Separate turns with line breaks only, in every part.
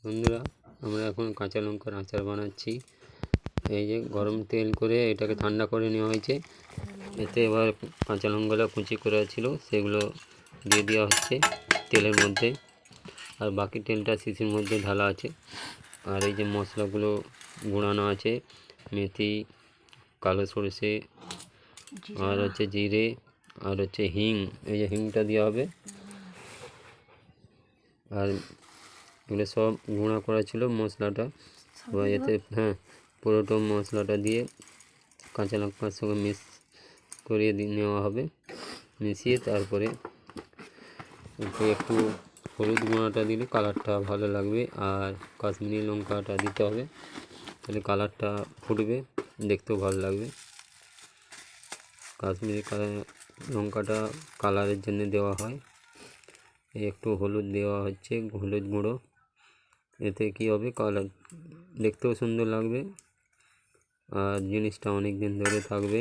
বন্ধুরা, আমরা এখন কাঁচা লঙ্কার আচার বানাচ্ছি। এই যে গরম তেল করে এটাকে ঠান্ডা করে নেওয়া হয়েছে। এতে এবার কাঁচা লঙ্কাগুলো কুচি করা ছিল সেগুলো দিয়ে দেওয়া হচ্ছে তেলের মধ্যে, আর বাকি তেলটা শিশির মধ্যে ঢালা আছে। আর এই যে মশলাগুলো গুঁড়ানো আছে, মেথি, কালো সরষে, আর হচ্ছে জিরে, আর হচ্ছে হিং। এই যে হিংটা দেওয়া হবে, আর এগুলো সব গুঁড়া করা ছিল মশলাটা। এবার এতে পুরোটা মশলাটা দিয়ে কাঁচা লঙ্কার সঙ্গে মিক্স করিয়ে নেওয়া হবে। মিশিয়ে তারপরে একটু হলুদ গুঁড়াটা দিলে কালারটা ভালো লাগবে, আর কাশ্মীরি লঙ্কাটা দিতে হবে, তাহলে কালারটা ফুটবে, দেখতেও ভালো লাগবে। কাশ্মীরি লঙ্কাটা কালারের জন্য দেওয়া হয়। একটু হলুদ দেওয়া হচ্ছে, হলুদ গুঁড়ো। এতে কি হবে, কালার দেখতেও সুন্দর লাগবে, আর জিনিসটা অনেক দিন ধরে থাকবে।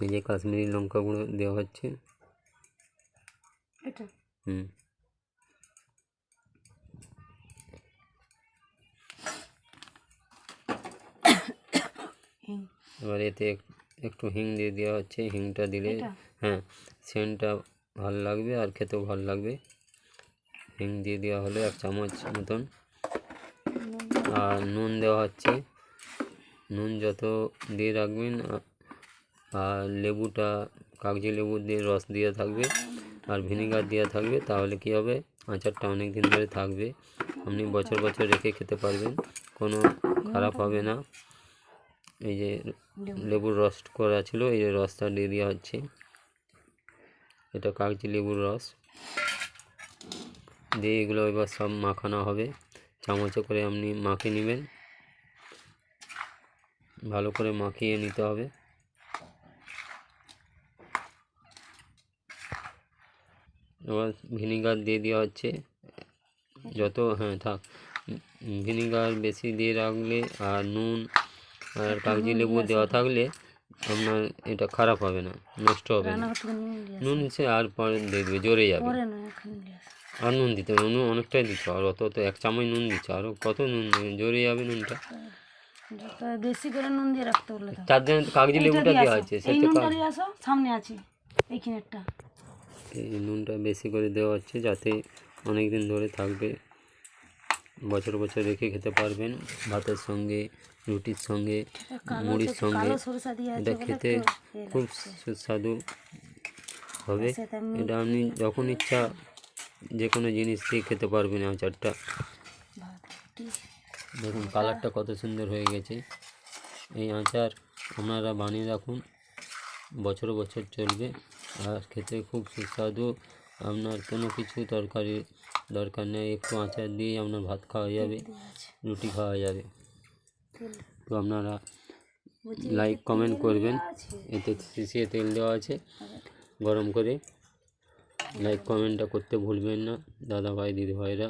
এই যে কাশ্মীরি লঙ্কা গুঁড়ো দেওয়া হচ্ছে। এবার এতে একটু হিং দিয়ে দেওয়া হচ্ছে। হিংটা দিলে সেন্টটা ভালো লাগবে আর খেতেও ভালো লাগবে। হিং দিয়ে দেওয়া হলো 1 চামচ মতন। আর নুন দেওয়া হচ্ছে। নুন যত দিয়ে রাখবেন, আর লেবুটা কাগজি লেবু দিয়ে রস দিয়ে থাকবে, আর ভিনেগার দেওয়া থাকবে, তাহলে কি হবে, আচারটা অনেক দিন ধরে থাকবে। আপনি বছর বছর রেখে খেতে পারবেন, কোনো খারাপ হবে না। এই যে লেবুর রস করা ছিল, এই যে রসটা দিয়ে দেওয়া হচ্ছে। এটা কাগজি লেবুর রস দিয়ে এগুলো এবার সব মাখানো হবে। চামচে করে আপনি মাখিয়ে নেবেন, ভালো করে মাখিয়ে নিতে হবে। এবার ভিনিগার দিয়ে দেওয়া হচ্ছে যত থাক। ভিনিগার বেশি দিয়ে রাখলে, আর নুন আর কাগজি লেবু দেওয়া থাকলে আপনার এটা খারাপ হবে না, নষ্ট হবে না। নুন সে আর পরে দিয়ে দেবে, জোরে যাবে। আর নুন দিতে হবে, নুন অনেকটাই দিতে হবে, অত 1 চামচ নুন দিচ্ছে, আরও কত নুন দেবেন, জোরে যাবে নুনটা।
বেশি করে নুন দিয়ে রাখতে বলে
তার জন্য কাগজি লেবুটা দেওয়া আছে,
সামনে আছে এইখানে একটা।
এই নুনটা বেশি করে দেওয়া হচ্ছে যাতে অনেক দিন ধরে থাকবে, বছর বছর রেখে খেতে পারবেন, ভাতের সঙ্গে, রুটির সঙ্গে, মুড়ির সঙ্গে। এটা খেতে খুব সুস্বাদু হবে। এটা আপনি যখন ইচ্ছা যে কোনো জিনিস দিয়ে খেতে পারবেন। আচারটা দেখুন, কালারটা কত সুন্দর হয়ে গেছে। এই আচার আপনারা বানিয়ে রাখুন, বছর বছর চলবে, আর খেতে খুব সুস্বাদু। আপনার কোনো কিছু তরকারি দরকার নেই, একটু আচার দিয়েই আপনার ভাত খাওয়া যাবে, রুটি খাওয়া যাবে। তো আপনারা লাইক কমেন্ট করবেন। এতে শিশিয়ে তেল দেওয়া আছে গরম করে। লাইক কমেন্টটা করতে ভুলবেন না, দাদা ভাই দিদি ভাইরা,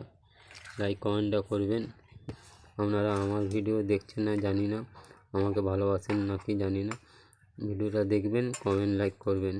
লাইক কমেন্টটা করবেন। আপনারা আমার ভিডিও দেখছেন না জানি না, আমাকে ভালোবাসেন নাকি জানি না, ভিডিওটা দেখবেন, কমেন্ট লাইক করবেন।